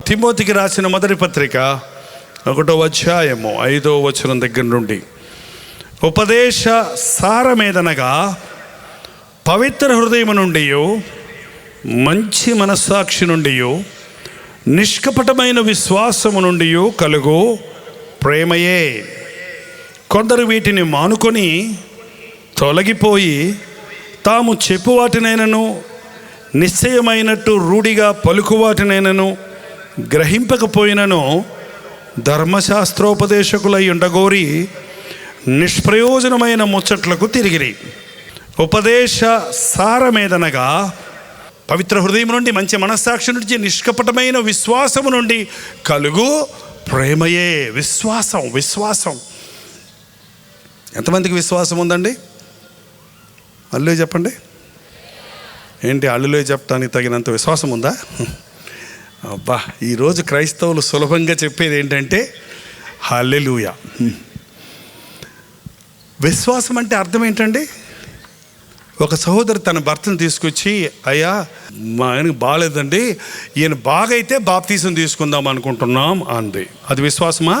తిమోతికి రాసిన మొదటి పత్రిక 1వ అధ్యాయము 5వ వచనం దగ్గర నుండి, ఉపదేశ సారమేదనగా పవిత్ర హృదయము నుండి, మంచి మనస్సాక్షి నుండి, నిష్కపటమైన విశ్వాసము నుండి కలుగు ప్రేమయే. కొందరు వీటిని మానుకొని తొలగిపోయి తాము చెప్పువాటినైనను నిశ్చయమైనట్టు రూఢిగా పలుకువాటినైనను గ్రహింపకపోయినను ధర్మశాస్త్రోపదేశకులై ఉండగోరి నిష్ప్రయోజనమైన ముచ్చట్లకు తిరిగిరి. ఉపదేశ సారమేదనగా పవిత్ర హృదయం నుండి, మంచి మనస్సాక్షి నుంచి, నిష్కపటమైన విశ్వాసము నుండి కలుగు ప్రేమయే. విశ్వాసం. ఎంతమందికి విశ్వాసం ఉందండి? అల్లు చెప్పండి. ఏంటి అల్లులో చెప్పడానికి తగినంత విశ్వాసం ఉందా? అబ్బా, ఈరోజు క్రైస్తవులు సులభంగా చెప్పేది ఏంటంటే హల్లెలూయా. విశ్వాసం అంటే అర్థం ఏంటండి? ఒక సహోదరు తన భర్తను తీసుకొచ్చి, అయ్యా మా ఆయనకు బాగాలేదండి, ఈయన బాగైతే బాప్తీసం తీసుకుందాం అనుకుంటున్నాం అంది. అది విశ్వాసమా?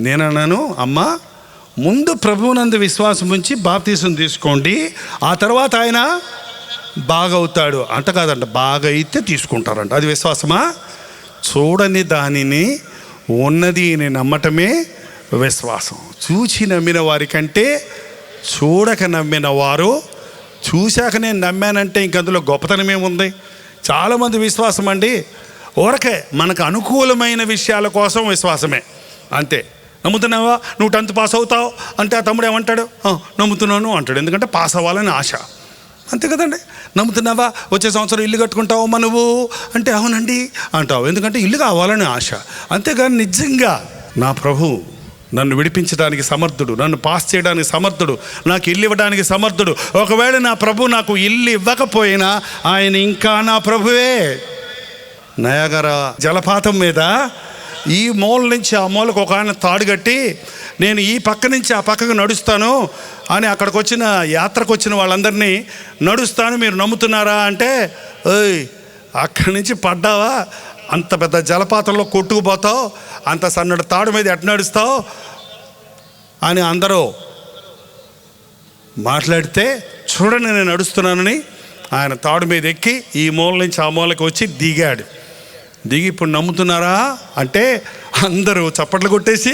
నేనన్నాను, అమ్మా ముందు ప్రభువునందు విశ్వాసం ఉంచి బాప్తీసం తీసుకోండి, ఆ తర్వాత ఆయన బాగవుతాడు అంట. కాదంట, బాగైతే తీసుకుంటారంట. అది విశ్వాసమా? చూడని దానిని ఉన్నది అని నమ్మటమే విశ్వాసం. చూచి నమ్మిన వారికంటే చూడక నమ్మిన వారు, చూశాక నేను నమ్మానంటే ఇంక అందులో గొప్పతనం ఏముంది? చాలామంది విశ్వాసం అండి ఊరకే మనకు అనుకూలమైన విషయాల కోసం విశ్వాసమే, అంతే. నమ్ముతున్నావా? నువ్వు 10th పాస్ అవుతావు అంటే ఆ తమ్ముడు ఏమంటాడు? నమ్ముతున్నాను అంటాడు. ఎందుకంటే పాస్ అవ్వాలని ఆశ, అంతే కదండి. నమ్ముతున్నావా? వచ్చే సంవత్సరం ఇల్లు కట్టుకుంటావమ్మా నువ్వు అంటే అవునండి అంటావు, ఎందుకంటే ఇల్లు కావాలని ఆశ. అంతేగాని నిజంగా నా ప్రభు నన్ను విడిపించడానికి సమర్థుడు, నన్ను పాస్ చేయడానికి సమర్థుడు, నాకు ఇల్లు ఇవ్వడానికి సమర్థుడు. ఒకవేళ నా ప్రభు నాకు ఇల్లు ఇవ్వకపోయినా ఆయన ఇంకా నా ప్రభువే. నయాగరా జలపాతం మీద ఈ మూల నుంచి ఆ మూలకు ఒక ఆయన తాడు కట్టి, నేను ఈ పక్క నుంచి ఆ పక్కకు నడుస్తాను అని అక్కడికి వచ్చిన యాత్రకు వచ్చిన వాళ్ళందరినీ నడుస్తాను, మీరు నమ్ముతున్నారా అంటే, ఓయ్ అక్కడి నుంచి పడ్డావా, అంత పెద్ద జలపాతంలో కొట్టుకుపోతావు, అంత సన్నటి తాడు మీద ఎట్ట నడుస్తావు అని అందరూ మాట్లాడితే, చూడండి నేను నడుస్తున్నానని ఆయన తాడు మీద ఎక్కి ఈ మూల నుంచి ఆ మూలకి వచ్చి దిగాడు. దిగి ఇప్పుడు నమ్ముతున్నారా అంటే అందరూ చప్పట్లు కొట్టేసి,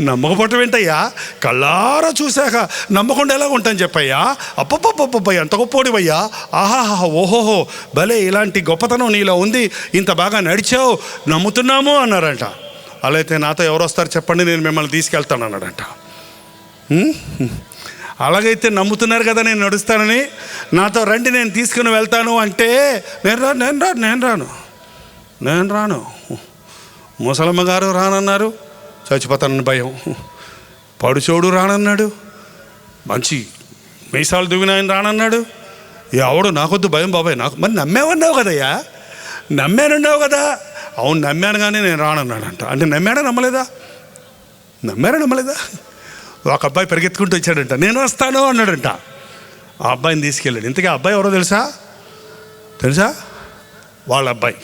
నమ్మకపోవటం ఏంటయ్యా, కళ్ళారా చూశాక నమ్మకుండా ఎలా ఉంటాను చెప్పయ్యా, అప్పప్ప ఎంత గొప్పోడివయ్యా, ఆహాహా ఓహోహో భలే ఇలాంటి గొప్పతనం నీలో ఉంది, ఇంత బాగా నడిచావు, నమ్ముతున్నాము అన్నారంట. అలా అయితే నాతో ఎవరు వస్తారు చెప్పండి, నేను మిమ్మల్ని తీసుకెళ్తాను అన్నాడంట. అలాగైతే నమ్ముతున్నారు కదా నేను నడుస్తానని, నాతో రండి నేను తీసుకుని వెళ్తాను అంటే నేను రాను. ముసలమ్మ గారు రానన్నారు, చచ్చిపోతానని భయం. పడుచోడు రానన్నాడు, మంచి మీసాలు దువ్విన ఆయన రానన్నాడు. ఎవడు నాకొద్దు భయం బాబాయ్ నాకు. మరి నమ్మేవన్నావు కదయ్యా, నమ్మానన్నావు కదా. అవును నమ్మాను కానీ నేను రానన్నాడంట. అంటే నమ్మాడా నమ్మలేదా? ఒక అబ్బాయి పరిగెత్తుకుంటూ వచ్చాడంట, నేను వస్తాను అన్నాడంట. ఆ అబ్బాయిని తీసుకెళ్ళాడు. ఇంతకీ ఆ అబ్బాయి ఎవరో తెలుసా? వాళ్ళ అబ్బాయి.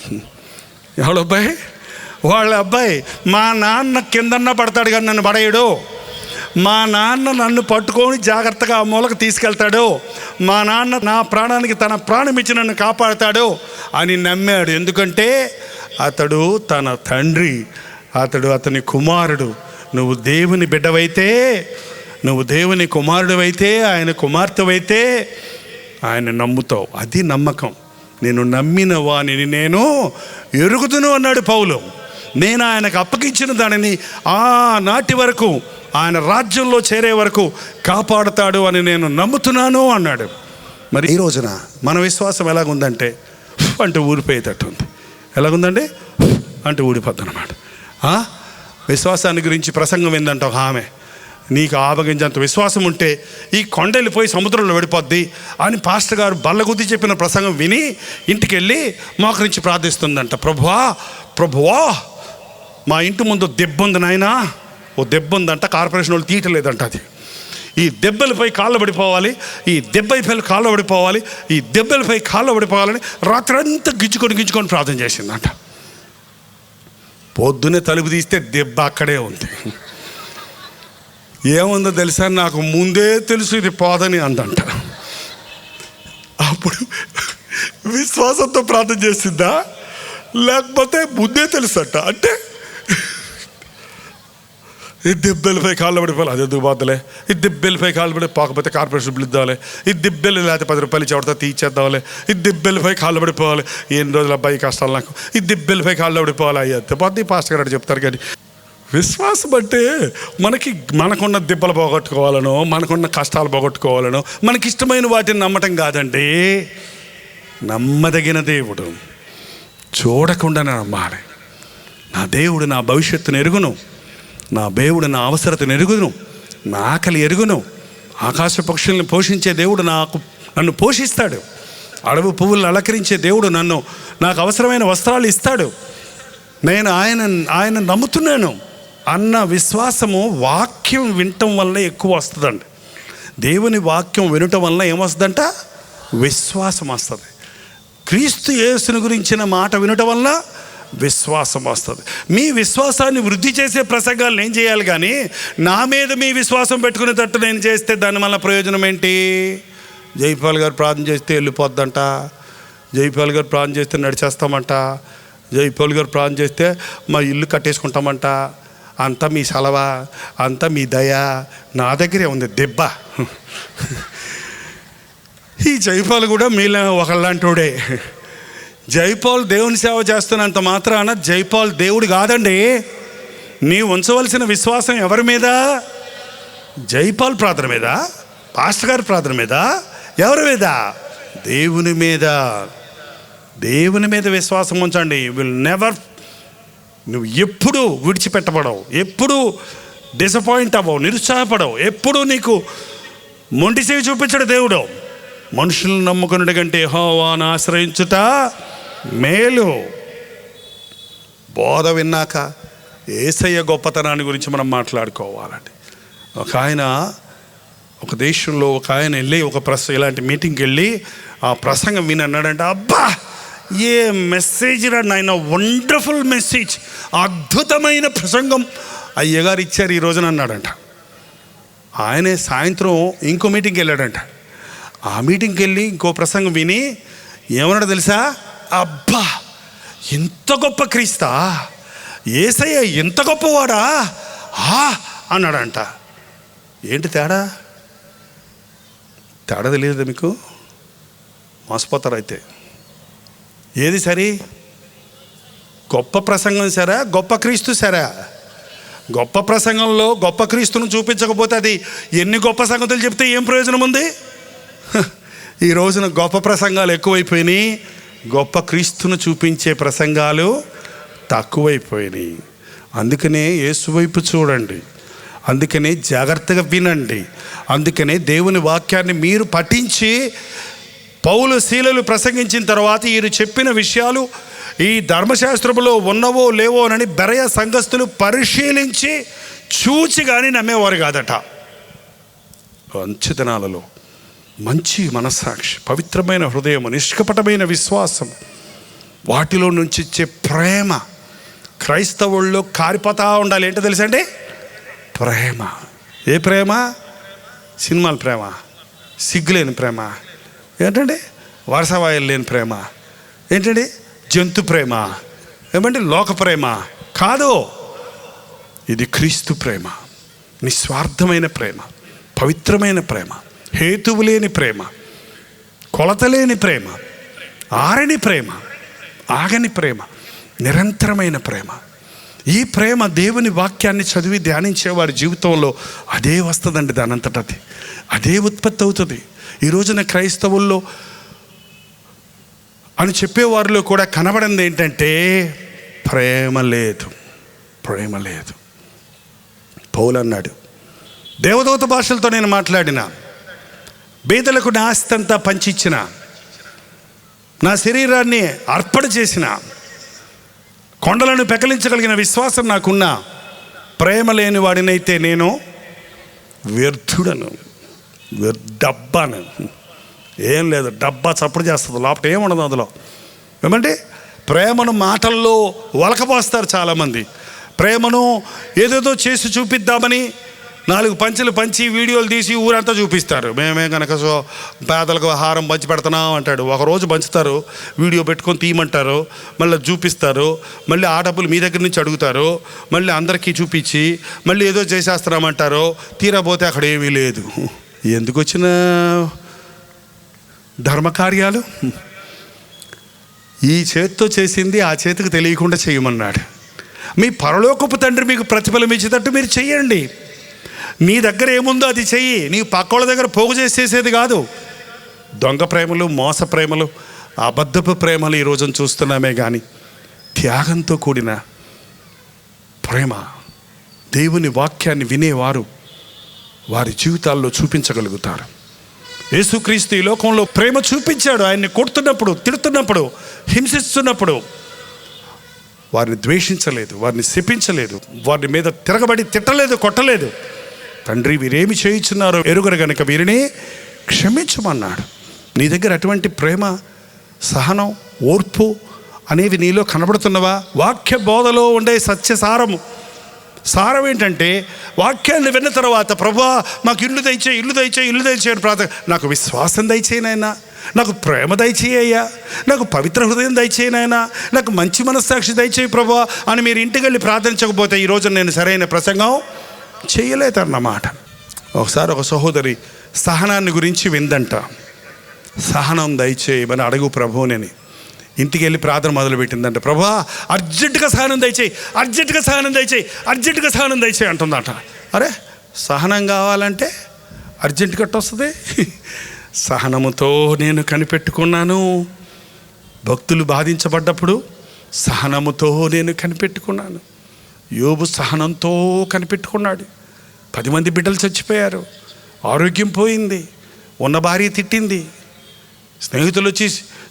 ఎవడబ్బాయి? వాళ్ళ అబ్బాయి. మా నాన్న కిందన్న పడతాడు కానీ నన్ను పడేయడు, మా నాన్న నన్ను పట్టుకొని జాగ్రత్తగా ఆ మూలకు తీసుకెళ్తాడు, మా నాన్న నా ప్రాణానికి తన ప్రాణం ఇచ్చి నన్ను కాపాడుతాడు అని నమ్మాడు. ఎందుకంటే అతడు తన తండ్రి, అతని కుమారుడు. నువ్వు దేవుని బిడ్డవైతే, నువ్వు దేవుని కుమారుడివైతే, ఆయన కుమార్తెవైతే ఆయన నమ్ముతావు. అది నమ్మకం. నేను నమ్మిన వానిని నేను ఎరుగుదును అన్నాడు పౌలు. నేను ఆయనకు అప్పగించిన దానిని ఆనాటి వరకు, ఆయన రాజ్యంలో చేరే వరకు కాపాడుతాడు అని నేను నమ్ముతున్నాను అన్నాడు. మరి ఈ రోజున మన విశ్వాసం ఎలాగుందంటే అంటే ఊడిపోయేటట్టు ఉంది. ఎలాగుందండి అంటే ఊడిపోద్ది అన్నమాట. విశ్వాసాన్ని గురించి ప్రసంగం ఏందంట ఒక ఆమె, నీకు ఆవగించేంత విశ్వాసం ఉంటే ఈ కొండ వెళ్ళిపోయి సముద్రంలో పడిపోద్ది అని పాస్టర్ గారు బల్లగుద్ది చెప్పిన ప్రసంగం విని ఇంటికి వెళ్ళి మోకరించి ప్రార్థిస్తుందంట. ప్రభువా మా ఇంటి ముందు దెబ్బ ఉంది నాయనా, ఓ దెబ్బ ఉందంట, కార్పొరేషన్ వాళ్ళు తీయటలేదంట. అది ఈ దెబ్బలపై కాళ్ళు పడిపోవాలి, ఈ దెబ్బపై కాళ్ళు పడిపోవాలి, ఈ దెబ్బలపై కాళ్ళు పడిపోవాలని రాత్రంతా గిచ్చుకొని ప్రార్థన చేసిందంట. పొద్దున్నే తలుపు తీస్తే దెబ్బ అక్కడే ఉంది. ఏముందో తెలుసా, నాకు ముందే తెలుసు ఇది పోదని అందంట. అప్పుడు విశ్వాసంతో ప్రార్థన చేసిందా, లేకపోతే ముందే తెలుసట? అంటే ఈ దెబ్బెళ్ళిపోయి కాళ్ళు పడిపోవాలి, అది ఎందుకు పోతలే, ఈ దెబ్బెళ్ళిపోయి కాళ్ళు పడి పోకపోతే కార్పొరేషన్ బిల్ ఇద్దాలి, ఈ దెబ్బెళ్ళి లేకపోతే 10 రూపాయలు చెవడతా తీర్చేద్దావాలి, ఈ దెబ్బెళ్ళిపోయి కాళ్ళు పడిపోవాలి, ఎన్ని రోజులు అబ్బాయి కష్టాలు నాకు, ఈ దెబ్బెళ్ళిపోయి కాళ్ళు పడిపోవాలి. అయ్యే పోతే పాస్టర్ గారు చెప్తారు. కానీ విశ్వాసం అంటే మనకున్న దెబ్బలు పోగొట్టుకోవాలనో, మనకున్న కష్టాలు పోగొట్టుకోవాలనో, మనకి ఇష్టమైన వాటిని నమ్మటం కాదండి. నమ్మదగిన దేవుడు, చూడకుండా నమ్మాలి. నా దేవుడు నా భవిష్యత్తును ఎరుగును, నా దేవుడు నా అవసరతను ఎరుగును, నా ఆకలి ఎరుగును. ఆకాశ పక్షుల్ని పోషించే దేవుడు నన్ను పోషిస్తాడు. అడవి పువ్వులను అలంకరించే దేవుడు నాకు అవసరమైన వస్త్రాలు ఇస్తాడు. నేను ఆయన నమ్ముతున్నాను అన్న విశ్వాసము వాక్యం వినటం వల్ల ఎక్కువ వస్తుందండి. దేవుని వాక్యం వినటం వల్ల ఏమొస్తుందంట? విశ్వాసం వస్తుంది. క్రీస్తు యేసుని గురించిన మాట వినటం వల్ల విశ్వాసం వస్తుంది. మీ విశ్వాసాన్ని వృద్ధి చేసే ప్రసంగాలు నేను చేయాలి, కానీ నా మీద మీ విశ్వాసం పెట్టుకునేటట్టు నేను చేస్తే దానివల్ల ప్రయోజనం ఏంటి? జైపాల్ గారు ప్రార్థన చేస్తే వెళ్ళిపోద్దంట, జైపాల్ గారు ప్రార్థన చేస్తే నడిచేస్తామంట, జైపాల్ గారు ప్రార్థన చేస్తే మా ఇల్లు కట్టేసుకుంటామంట. అంతా మీ సలవా, అంతా మీ దయ, నా దగ్గరే ఉంది దెబ్బ. ఈ జైపాల్ కూడా మీలా ఒకళ్ళంటోడే. జైపాల్ దేవుని సేవ చేస్తున్నంత మాత్రాన జైపాల్ దేవుడు కాదండి. నీ ఉంచవలసిన విశ్వాసం ఎవరి మీద? జైపాల్ ప్రార్థన మీద, పాస్టర్ గారి ప్రార్థన మీద, ఎవరి మీద? దేవుని మీద. దేవుని మీద విశ్వాసం ఉంచండి. నువ్వు ఎప్పుడు విడిచిపెట్టబడవు, ఎప్పుడు డిసప్పాయింట్ అవ్వవు, నిరుత్సాహపడవు, ఎప్పుడు నీకు మొండి సేవ చూపించడు దేవుడు. మనుషులను నమ్ముకున్నటి కంటే యెహోవాను ఆశ్రయించుట మేలు. బోధ విన్నాక యేసయ్య గొప్పతనాన్ని గురించి మనం మాట్లాడుకోవాలండి. ఒక దేశంలో ఒక ఆయన వెళ్ళి ఇలాంటి మీటింగ్కి వెళ్ళి ఆ ప్రసంగం విని అన్నాడంటే, అబ్బా ఏ మెసేజ్ రా నాయన, వండర్ఫుల్ మెసేజ్, అద్భుతమైన ప్రసంగం అయ్యగారు ఇచ్చారు ఈ రోజున అన్నాడంట. ఆయనే సాయంత్రం ఇంకో మీటింగ్కి వెళ్ళాడంట. ఆ మీటింగ్కి వెళ్ళి ఇంకో ప్రసంగం విని ఏమన్నాడు తెలుసా? అబ్బా ఎంత గొప్ప క్రీస్తా, యేసయ్య ఎంత గొప్పవాడా అన్నాడంట. ఏంటి తేడా తెలియదు మీకు? మోసపోతారు అయితే. ఏది సరి? గొప్ప ప్రసంగం సరా, గొప్ప క్రీస్తు సరా? గొప్ప ప్రసంగంలో గొప్ప క్రీస్తును చూపించకపోతే అది ఎన్ని గొప్ప సంగతులు చెప్తే ఏం ప్రయోజనం ఉంది? ఈ రోజున గొప్ప ప్రసంగాలు ఎక్కువైపోయినాయి, గొప్ప క్రీస్తును చూపించే ప్రసంగాలు తక్కువైపోయినాయి. అందుకనే యేసు వైపు చూడండి, అందుకనే జాగ్రత్తగా వినండి, అందుకనే దేవుని వాక్యాన్ని మీరు పఠించి పౌలు శీలలు ప్రసంగించిన తర్వాత వీరు చెప్పిన విషయాలు ఈ ధర్మశాస్త్రములో ఉన్నవో లేవో అని బెరయ సంఘస్థులు పరిశీలించి చూచి కానీ నమ్మేవారు కాదట. మంచి దినాలలో మంచి మనస్సాక్షి, పవిత్రమైన హృదయం, నిష్కపటమైన విశ్వాసం, వాటిలో నుంచి ఇచ్చే ప్రేమ క్రైస్తవుల్లో కారిపోతూ ఉండాలి. ఏంటో తెలుసండి? ప్రేమ. ఏ ప్రేమ? సినిమాల ప్రేమ, సిగ్గులేని ప్రేమ, ఏంటండి వరసవాయిలు లేని ప్రేమ, ఏంటండి జంతు ప్రేమ, ఏమంటే లోక ప్రేమ కాదు. ఇది క్రీస్తు ప్రేమ, నిస్వార్థమైన ప్రేమ, పవిత్రమైన ప్రేమ, హేతువు లేని ప్రేమ, కొలతలేని ప్రేమ, ఆరని ప్రేమ, ఆగని ప్రేమ, నిరంతరమైన ప్రేమ. ఈ ప్రేమ దేవుని వాక్యాన్ని చదివి ధ్యానించే వారి జీవితంలో అదే వస్తుందండి. దానంతటది అదే ఉత్పత్తి అవుతుంది. ఈ రోజున క్రైస్తవుల్లో అని చెప్పేవారిలో కూడా కనబడింది ఏంటంటే ప్రేమ లేదు. ప్రేమ లేదు. పౌలు అన్నాడు, దేవదూత భాషలతో నేను మాట్లాడిన, బీదలకు నా ఆస్తి అంతా పంచిచ్చిన, నా శరీరాన్ని అర్పణ చేసిన, కొండలను పెకలించగలిగిన విశ్వాసం నాకున్నా, ప్రేమ లేని వాడినైతే నేను వ్యర్థుడను, డబ్బాను. ఏం లేదు, డబ్బా చప్పుడు చేస్తుంది, లోపల ఏముండదు అందులో. ఏమంటే ప్రేమను మాటల్లో వలకపోస్తారు చాలామంది. ప్రేమను ఏదేదో చేసి చూపిద్దామని 4 పంచులు పంచి వీడియోలు తీసి ఊరంతా చూపిస్తారు. మేమే కనుక పేదలకు ఆహారం పంచి పెడుతున్నాం అంటాడు. ఒకరోజు పంచుతారు, వీడియో పెట్టుకొని తీయమంటారు, మళ్ళీ చూపిస్తారు, మళ్ళీ ఆ డబ్బులు మీ దగ్గర నుంచి అడుగుతారు, మళ్ళీ అందరికీ చూపించి మళ్ళీ ఏదో చేసేస్తున్నామంటారు. తీరబోతే అక్కడ ఏమీ లేదు. ఎందుకు వచ్చిన ధర్మకార్యాలు? ఈ చేతితో చేసింది ఆ చేతికి తెలియకుండా చేయమన్నాడు. మీ పరలోకపు తండ్రి మీకు ప్రతిఫలం ఇచ్చేటట్టు మీరు చెయ్యండి. నీ దగ్గర ఏముందో అది చెయ్యి. నీ పక్కోళ్ళ దగ్గర పోగు చేసేది కాదు. దొంగ ప్రేమలు, మోస ప్రేమలు, అబద్ధపు ప్రేమలు ఈ రోజున చూస్తున్నామే. కానీ త్యాగంతో కూడిన ప్రేమ, దేవుని వాక్యాన్ని వినేవారు వారి జీవితాల్లో చూపించగలుగుతారు. యేసుక్రీస్తు ఈ లోకంలో ప్రేమ చూపించాడు. ఆయన్ని కొడుతున్నప్పుడు, తిడుతున్నప్పుడు, హింసిస్తున్నప్పుడు వారిని ద్వేషించలేదు, వారిని శపించలేదు, వారి మీద తిరగబడి తిట్టలేదు, కొట్టలేదు. తండ్రి వీరేమి చేయించున్నారో ఎరుగరు గనుక వీరిని క్షమించమన్నాడు. నీ దగ్గర అటువంటి ప్రేమ, సహనం, ఓర్పు అనేవి నీలో కనబడుతున్నవా? వాక్య బోధలో ఉండే సత్యసారము సారం ఏంటంటే, వాక్యాన్ని విన్న తర్వాత ప్రభువా మాకు ఇల్లు దయచేయి, ఇల్లు దయచేయి, ఇల్లు దయచేయని ప్రార్థన. నాకు విశ్వాసం దయచేయనైనా, నాకు ప్రేమ దయచేయ్యా, నాకు పవిత్ర హృదయం దయచేయనైనా, నాకు మంచి మనస్సాక్షి దయచేయి ప్రభువా అని మీరు ఇంటికి వెళ్ళి ప్రార్థించకపోతే ఈరోజు నేను సరైన ప్రసంగం చేయలేదన్నమాట. ఒకసారి ఒక సహోదరి సహనాన్ని గురించి విందంట. సహనం దయచేయమని అడుగు ప్రభువుని. ఇంటికి వెళ్ళి ప్రార్థన మొదలుపెట్టిందంట. ప్రభువా అర్జెంటుగా సహనం దయచేయి, అర్జెంటుగా సహనం దయచేయి, అర్జెంటుగా సహనం దయచేయి అంటుందట. అరే సహనం కావాలంటే అర్జెంటు కట్ట వస్తుంది. సహనముతో నేను కనిపెట్టుకున్నాను. భక్తులు బాధించబడ్డప్పుడు సహనముతో నేను కనిపెట్టుకున్నాను. యోబు సహనంతో కనిపెట్టుకున్నాడు. 10 మంది బిడ్డలు చచ్చిపోయారు, ఆరోగ్యం పోయింది, ఉన్న భార్య తిట్టింది, స్నేహితులు వచ్చి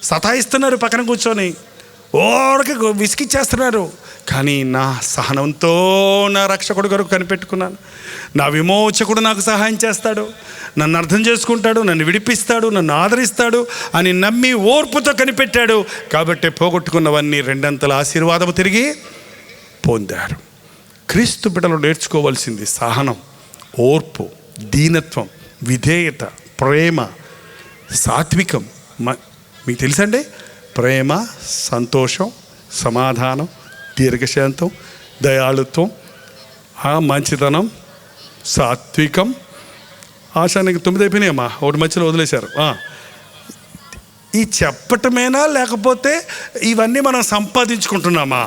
సతాయిస్తున్నారు పక్కన కూర్చొని, ఓడికి విసిగిచ్చేస్తున్నారు. కానీ నా సహనంతో నా రక్షకుడు కొరకు కనిపెట్టుకున్నాను. నా విమోచకుడు నాకు సహాయం చేస్తాడు, నన్ను అర్థం చేసుకుంటాడు, నన్ను విడిపిస్తాడు, నన్ను ఆదరిస్తాడు అని నమ్మి ఓర్పుతో కనిపెట్టాడు. కాబట్టి పోగొట్టుకున్నవన్నీ 2 ఆశీర్వాదము తిరిగి పొందారు. క్రీస్తు బిడ్డలు నేర్చుకోవాల్సింది సహనం, ఓర్పు, దీనత్వం, విధేయత, ప్రేమ, సాత్వికం. మీకు తెలుసండి, ప్రేమ, సంతోషం, సమాధానం, దీర్ఘశాంతం, దయాళుత్వం, మంచితనం, సాత్వికం. ఆశానికి 9 అయిపోయినాయమ్మా, ఒకటి మధ్యలో వదిలేశారు. ఈ చెప్పటమేనా లేకపోతే ఇవన్నీ మనం సంపాదించుకుంటున్నామా?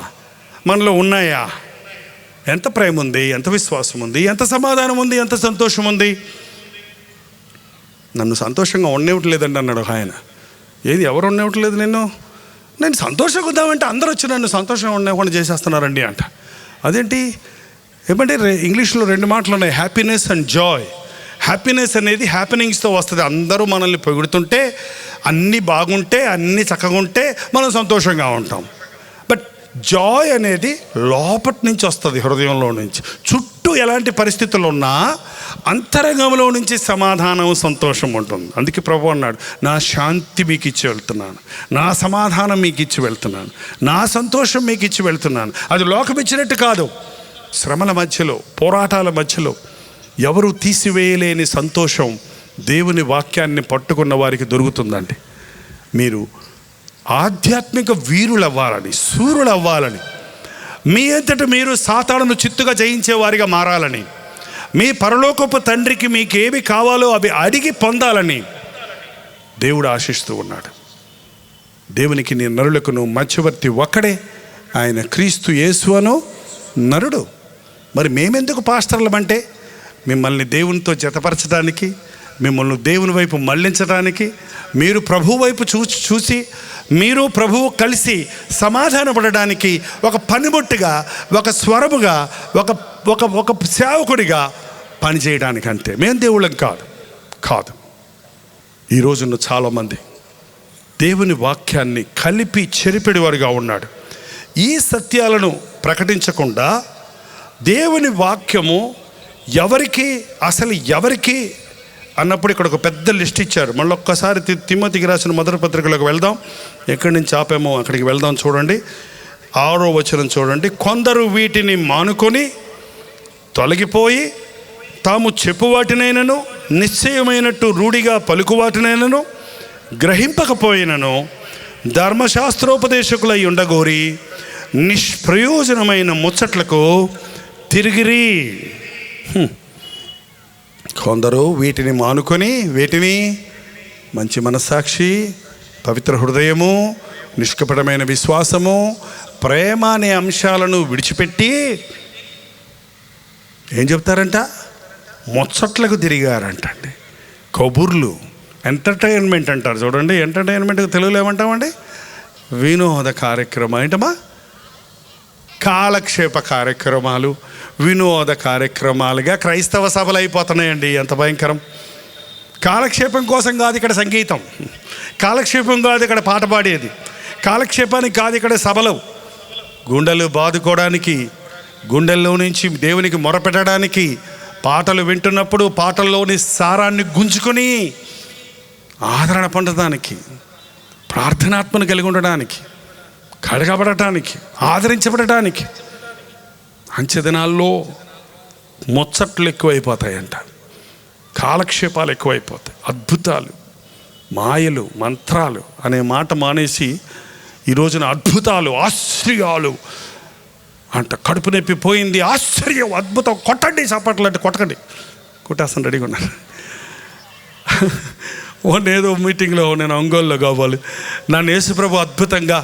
మనలో ఉన్నాయా? ఎంత ప్రేమ ఉంది, ఎంత విశ్వాసం ఉంది, ఎంత సమాధానం ఉంది, ఎంత సంతోషం ఉంది? నన్ను సంతోషంగా ఉండేవట్లేదండి అన్నాడు ఆయన. ఏది ఎవరు ఉండేవట్లేదు? నేను సంతోషంగా ఉందామంటే అందరూ వచ్చి నన్ను సంతోషంగా ఉండేకుండా చేసేస్తున్నారండి అంట. అదేంటి? ఏమంటే ఇంగ్లీష్లో 2 మాటలు ఉన్నాయి, హ్యాపీనెస్ అండ్ జాయ్. హ్యాపీనెస్ అనేది హ్యాపెనింగ్స్తో వస్తుంది. అందరూ మనల్ని పొగుడుతుంటే, అన్నీ బాగుంటే, అన్నీ చక్కగా ఉంటే మనం సంతోషంగా ఉంటాం. బట్ జాయ్ అనేది లోపటి నుంచి వస్తుంది, హృదయంలో నుంచి. చుట్టూ ఎలాంటి పరిస్థితులు ఉన్నా అంతరంగంలో నుంచి సమాధానం, సంతోషం ఉంటుంది. అందుకే ప్రభువు అన్నాడు, నా శాంతి మీకు ఇచ్చి వెళ్తున్నాను, నా సమాధానం మీకు ఇచ్చి వెళ్తున్నాను, నా సంతోషం మీకు ఇచ్చి వెళ్తున్నాను. అది లోకం ఇచ్చినట్టు కాదు. శ్రమల మధ్యలో, పోరాటాల మధ్యలో ఎవరు తీసివేయలేని సంతోషం దేవుని వాక్యాన్ని పట్టుకున్న వారికి దొరుకుతుందండి. మీరు ఆధ్యాత్మిక వీరులు అవ్వాలని, శూరులు అవ్వాలని, మీ అంతటా మీరు సాతానును చిత్తుగా జయించే వారిగా మారాలని, మీ పరలోకపు తండ్రికి మీకు ఏవి కావాలో అవి అడిగి పొందాలని దేవుడు ఆశిస్తూ ఉన్నాడు. దేవునికి నీ నరులకును మధ్యవర్తి ఒక్కడే, ఆయన క్రీస్తు యేసు అను నరుడు. మరి మేమెందుకు పాస్టర్లమంటే మిమ్మల్ని దేవునితో జతపరచడానికి, మిమ్మల్ని దేవుని వైపు మళ్లించడానికి, మీరు ప్రభు వైపు చూసి మీరు ప్రభువు కలిసి సమాధానపడడానికి ఒక పనిముట్టుగా, ఒక స్వరముగా, ఒక సేవకుడిగా పనిచేయడానికి అంతే. మేము దేవుళ్ళం కాదు. ఈ రోజున చాలామంది దేవుని వాక్యాన్ని కలిపి చెరిపెడివారుగా ఉన్నాడు. ఈ సత్యాలను ప్రకటించకుండా దేవుని వాక్యము ఎవరికి అన్నప్పుడు ఇక్కడ ఒక పెద్ద లిస్ట్ ఇచ్చారు. మళ్ళీ ఒక్కసారి తిమోతికి రాసిన మొదటి పత్రికలోకి వెళ్దాం. ఎక్కడి నుంచి ఆపామో అక్కడికి వెళ్దాం. చూడండి 6వ వచనం చూడండి. కొందరు వీటిని మానుకొని తొలగిపోయి తాము చెప్పువాటినైనను నిశ్చయమైనట్టు రూఢిగా పలుకువాటినైనను గ్రహింపకపోయినను ధర్మశాస్త్రోపదేశకులై ఉండగోరి నిష్ప్రయోజనమైన ముచ్చట్లకు తిరిగిరి. కొందరు వీటిని మానుకొని, వీటిని మంచి మనస్సాక్షి, పవిత్ర హృదయము, నిష్కపటమైన విశ్వాసము, ప్రేమ అనే అంశాలను విడిచిపెట్టి ఏం చెప్తారంట? ముచ్చట్లకు తిరిగారంటండి. కబుర్లు, ఎంటర్టైన్మెంట్ అంటారు చూడండి. ఎంటర్టైన్మెంట్కి తెలుగులో ఏమంటామండి? వినోద కార్యక్రమం ఏంటమ్మా? కాలక్షేప కార్యక్రమాలు, వినోద కార్యక్రమాలుగా క్రైస్తవ సభలు అయిపోతున్నాయండి. ఎంత భయంకరం! కాలక్షేపం కోసం కాదు ఇక్కడ సంగీతం, కాలక్షేపం కాదు ఇక్కడ పాట పాడేది, కాలక్షేపానికి కాదు ఇక్కడ సభలు. గుండెలు బాదుకోవడానికి, గుండెల్లో నుంచి దేవునికి మొరపెట్టడానికి, పాటలు వింటున్నప్పుడు పాటల్లోని సారాన్ని గుంజుకొని ఆదరణ పొందడానికి, ప్రార్థనాత్మను కలిగి ఉండడానికి, కడగబడటానికి, ఆదరించబడటానికి. అంచె దినాల్లో ముచ్చట్లు ఎక్కువైపోతాయంట, కాలక్షేపాలు ఎక్కువైపోతాయి. అద్భుతాలు, మాయలు, మంత్రాలు అనే మాట మానేసి ఈ రోజున అద్భుతాలు, ఆశ్చర్యాలు అంట. కడుపు నొప్పి పోయింది, ఆశ్చర్యం, అద్భుతం, కొట్టండి చప్పట్లు అంటే కొట్టకండి, కొట్టేస్తాను రెడీగా ఉన్నారు. ఏదో మీటింగ్లో నేను ఒంగోలులో కావాలి, నన్ను యేసుప్రభు అద్భుతంగా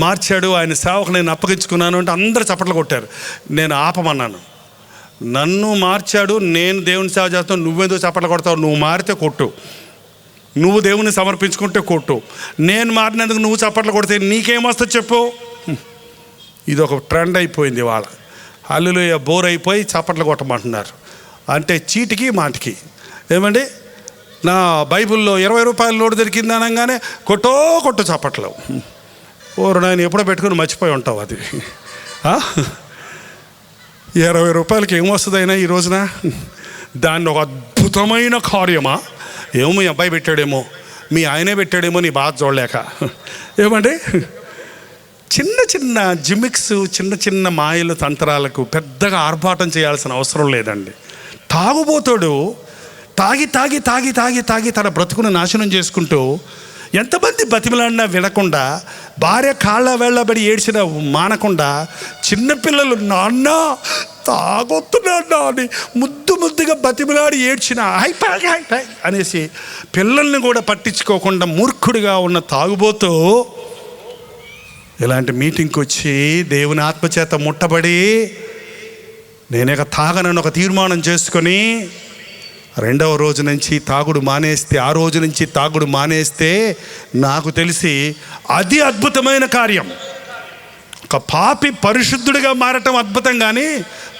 మార్చాడు, ఆయన సేవకు నేను అప్పగించుకున్నాను అంటే అందరూ చప్పట్లు కొట్టారు. నేను ఆపమన్నాను. నన్ను మార్చాడు, నేను దేవుని సేవ చేస్తాను, నువ్వేదో చప్పట్లు కొడతావు? నువ్వు మారితే కొట్టు, నువ్వు దేవుని సమర్పించుకుంటే కొట్టు. నేను మారినందుకు నువ్వు చప్పట్లు కొడితే నీకేమొస్తుంది చెప్పు? ఇది ఒక ట్రెండ్ అయిపోయింది వాళ్ళ. హల్లెలూయా బోర్ అయిపోయి చప్పట్లు కొట్టమంటున్నారు. అంటే చీటికి మాటికి. ఏమండి, నా బైబిల్లో 20 రూపాయల నోటు దొరికింది అనగానే కొట్టు చప్పట్లు. ఓరు నాయన ఎప్పుడో పెట్టుకుని మర్చిపోయి ఉంటావు. అది 20 రూపాయలకి ఏమొస్తుంది అయినా ఈ రోజున? దాన్ని ఒక అద్భుతమైన కార్యమా? ఏమో మీ అబ్బాయి పెట్టాడేమో, మీ ఆయనే పెట్టాడేమో నీ బాధ చూడలేక. ఏమండి, చిన్న చిన్న జిమిక్స్, చిన్న చిన్న మాయలు, తంత్రాలకు పెద్దగా ఆర్భాటం చేయాల్సిన అవసరం లేదండి. తాగుబోతాడు తాగి తాగి తాగి తాగి తాగి తన బ్రతుకును నాశనం చేసుకుంటూ, ఎంతమంది బతిమలాడినా వినకుండా, భార్య కాళ్ళ వెళ్ళబడి ఏడ్చిన మానకుండా, చిన్నపిల్లలు నాన్న తాగొత్తున్నా అని ముద్దుగా బతిమలాడి ఏడ్చిన హైపై అనేసి పిల్లల్ని కూడా పట్టించుకోకుండా మూర్ఖుడిగా ఉన్న తాగుబోతూ ఇలాంటి మీటింగ్కి వచ్చి దేవుని ఆత్మచేత ముట్టబడి నేనేక తాగనని ఒక తీర్మానం చేసుకొని 2వ రోజు నుంచి తాగుడు మానేస్తే, ఆ రోజు నుంచి తాగుడు మానేస్తే నాకు తెలిసి అది అద్భుతమైన కార్యం. ఒక పాపి పరిశుద్ధుడిగా మారటం అద్భుతం, కానీ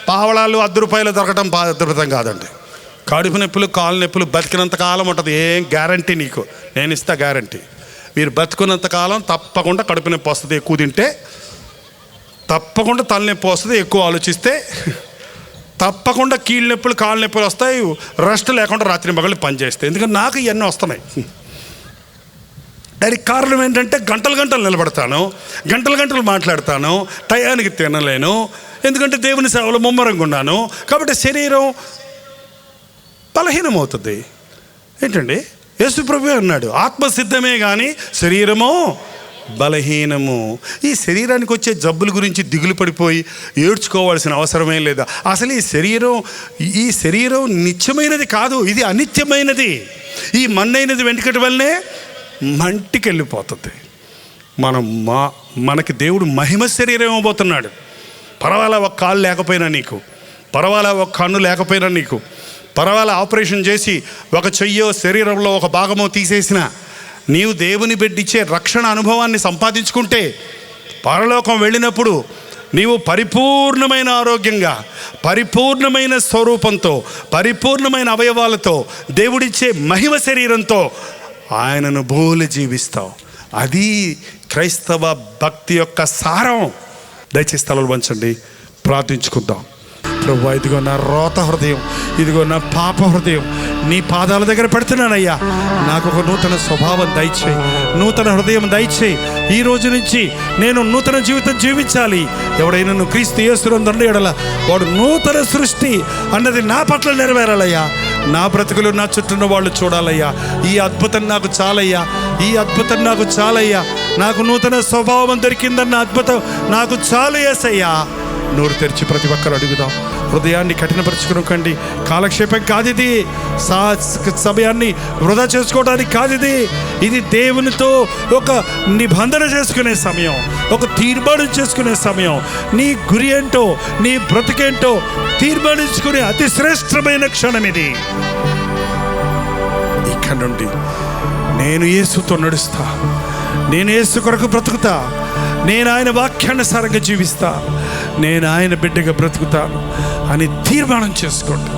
పావళాలు 10 రూపాయలు దొరకటం అద్భుతం కాదండి. కడుపు నొప్పులు, కాలు నొప్పులు బతికినంత కాలం ఉంటుంది. ఏం గ్యారంటీ నీకు నేను ఇస్తా, గ్యారంటీ. మీరు బతుకున్నంత కాలం తప్పకుండా కడుపు నొప్పి వస్తుంది, ఎక్కువ తింటే తప్పకుండా తలనొప్పి వస్తుంది, ఎక్కువ ఆలోచిస్తే తప్పకుండా కీళ్ళ నొప్పులు, కాళ్ళ నొప్పులు వస్తాయి, రెస్ట్ లేకుండా రాత్రి మగళ్ళు పనిచేస్తాయి. ఎందుకంటే నాకు ఇవన్నీ వస్తున్నాయి. దానికి కారణం ఏంటంటే గంటలు నిలబడతాను, గంటలు మాట్లాడతాను, టయానికి తినలేను, ఎందుకంటే దేవుని సేవలో ముమ్మరంగా ఉన్నాను. కాబట్టి శరీరం బలహీనమవుతుంది. ఏంటండి, యేసుప్రభువే అన్నాడు, ఆత్మసిద్ధమే కానీ శరీరము బలహీనము. ఈ శరీరానికి వచ్చే జబ్బుల గురించి దిగులు పడిపోయి ఏడ్చుకోవాల్సిన అవసరమే లేదా. అసలు ఈ శరీరం నిత్యమైనది కాదు, ఇది అనిత్యమైనది. ఈ మన్నైనది వెంటకటి వల్లనే మంటికి వెళ్ళిపోతుంది. మనకి దేవుడు మహిమ శరీరం ఇవ్వబోతున్నాడు. పర్వాలా ఒక కాలు లేకపోయినా నీకు, పర్వాలా ఒక కన్ను లేకపోయినా నీకు, పర్వాలా ఆపరేషన్ చేసి ఒక చెయ్యో శరీరంలో ఒక భాగమో తీసేసిన, నీవు దేవుని బిడ్డిచ్చే రక్షణ అనుభవాన్ని సంపాదించుకుంటే పరలోకం వెళ్ళినప్పుడు నీవు పరిపూర్ణమైన ఆరోగ్యంగా, పరిపూర్ణమైన స్వరూపంతో, పరిపూర్ణమైన అవయవాలతో, దేవుడిచ్చే మహిమ శరీరంతో ఆయనను బోలి జీవిస్తావు. అది క్రైస్తవ భక్తి యొక్క సారం. దయచేసి తలలు వంచండి, ప్రార్థించుకుందాం. ప్రభువా, ఇదిగో నా రోత హృదయం, ఇదిగో నా పాప హృదయం నీ పాదాల దగ్గర పెడుతున్నానయ్యా. నాకు ఒక నూతన స్వభావం దయచేయి, నూతన హృదయం దయచేయి. ఈ రోజు నుంచి నేను నూతన జీవితం జీవించాలి. ఎవడైనా నువ్వు క్రీస్తు యేసునందు ఎడల వాడు నూతన సృష్టి అన్నది నా పట్ల నెరవేరాలయ్యా. నా బ్రతుకులు నా చుట్టూన్న వాళ్ళు చూడాలయ్యా. ఈ అద్భుతం నాకు చాలయ్యా, ఈ అద్భుతం నాకు చాలయ్యా. నాకు నూతన స్వభావం దొరికిందన్న అద్భుతం నాకు చాలు యేసయ్యా. నోరు తెరిచి ప్రతి ఒక్కరు అడుగుదాం. హృదయాన్ని కఠినపరుచుకునకండి. కాలక్షేపం కాదు ఇది, సమయాన్ని వృధా చేసుకోవడానికి కాదు ఇది. ఇది దేవునితో ఒక నిబంధన చేసుకునే సమయం, ఒక తీర్మానం చేసుకునే సమయం. నీ గురి ఏంటో, నీ బ్రతికేంటో తీర్మానించుకునే అతి శ్రేష్టమైన క్షణం ఇది. ఇక్కడ నుండి నేను యేసుతో నడుస్తా, నేను యేసు కొరకు బ్రతుకుతా, నేను ఆయన వాక్యానుసారంగా జీవిస్తా, నేను ఆయన బిడ్డగా బ్రతుకుతాను అని తీర్మానం చేసుకోండి.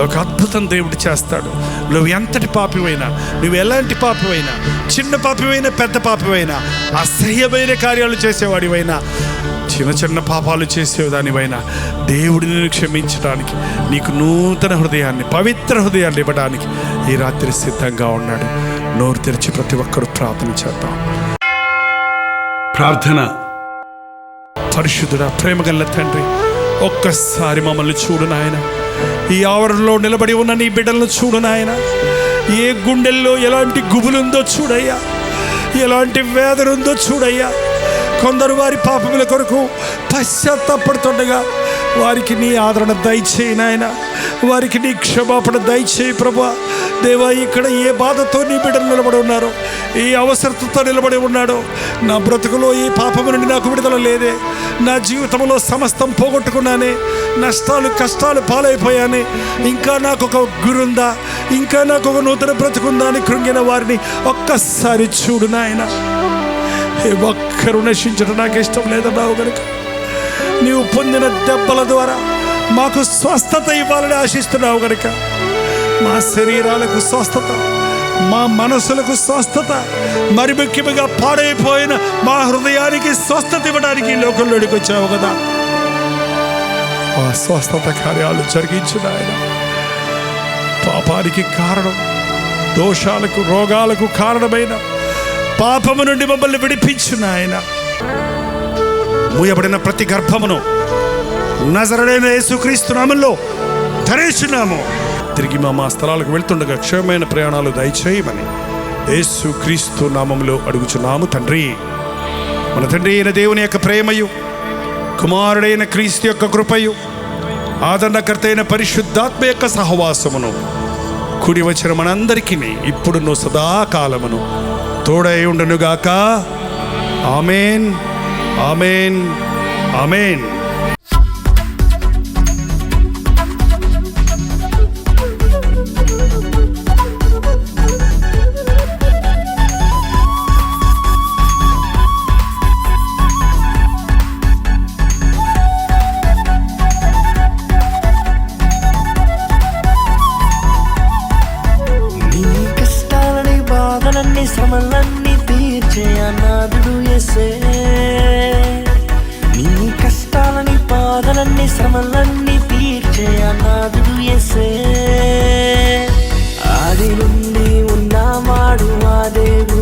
ఒక అద్భుతం దేవుడు చేస్తాడు. నువ్వు ఎంతటి పాపివైనా, నువ్వు ఎలాంటి పాపివైనా, చిన్న పాపివైనా పెద్ద పాపివైనా, అసహ్యమైన కార్యాలు చేసేవాడివైనా, చిన్న చిన్న పాపాలు చేసేదానివైనా, దేవుడు నిన్ను క్షమించడానికి, నీకు నూతన హృదయాన్ని, పవిత్ర హృదయాన్ని ఇవ్వడానికి ఈ రాత్రి సిద్ధంగా ఉన్నాడు. నోరు తెరిచి ప్రతి ఒక్కరూ ప్రార్థన చేద్దాం. ప్రార్థన. పరిశుద్ధుడా, ప్రేమగల తండ్రి, ఒక్కసారి మమ్మల్ని చూడు నాయన. ఈ ఆవరణలో నిలబడి ఉన్న నీ బిడ్డలను చూడు నాయన. ఏ గుండెల్లో ఎలాంటి గుబులుందో చూడయ్యా, ఎలాంటి వేదన ఉందో చూడయ్యా. కొందరు వారి పాపముల కొరకు పశ్చాత్తాపడుతుండగా వారికి నీ ఆదరణ దయచేయి నాయన, వారికి నీ క్షమాపణ దయచేయి ప్రభువా. దేవా, ఇక్కడ ఏ బాధతో నీ బిడ్డలు నిలబడి ఉన్నారో, ఏ అవసరతతో నిలబడి ఉన్నాడో, నా బ్రతుకులో ఈ పాపము నుండి నాకు విడుదల లేదే, నా జీవితంలో సమస్తం పోగొట్టుకున్నానే, నష్టాలు కష్టాలు పాలైపోయానే, ఇంకా నాకు ఒక గురుందా, ఇంకా నాకు ఒక నూతన బ్రతుకుందా అని కృంగిన వారిని ఒక్కసారి చూడు నాయన. ఏ ఒక్కరు నశించడం నాకు ఇష్టం లేదన్నావు కనుక నీవు పొందిన దెబ్బల ద్వారా మాకు స్వస్థత ఇవ్వాలని ఆశిస్తున్నావు కనుక మా శరీరాలకు స్వస్థత, మా మనసులకు స్వస్థత, మరి ముఖ్యంగా పాడైపోయిన మా హృదయానికి స్వస్థత ఇవ్వడానికి ఈ లోకంలోకి వచ్చావు కదా. ఆ స్వస్థత కార్యాలు జరిగించు నాయన. పాపానికి కారణం, దోషాలకు రోగాలకు కారణమైన పాపము నుండి మమ్మల్ని విడిపించు నాయన. మూయబడిన ప్రతి గర్భమును నజరేయుడైన యేసుక్రీస్తు నామములో ధరించున్నాము. తిరిగి మా స్థలాలకు వెళ్తుండగా క్షేమమైన ప్రయాణాలు దయచేయమని యేసుక్రీస్తు నామములో అడుగుచున్నాము తండ్రి. మన తండ్రి అయిన దేవుని యొక్క ప్రేమయు, కుమారుడైన క్రీస్తు యొక్క కృపయు, ఆదరణకర్త అయిన పరిశుద్ధాత్మ యొక్క సహవాసమును కూడి వచ్చిన మనందరికీ ఇప్పుడును సదాకాలమును తోడై ఉండునుగాక. ఆమేన్, ఆమేన్, ఆమేన్. శ్రమలన్నీ తీర్చే అనాథుడు యేసే. నీ కష్టాలని బాధలన్నీ శ్రమలన్నీ తీర్చే అనాథుడు యేసే. ఆది నుండి ఉన్నవాడు ఆ దేవుడు.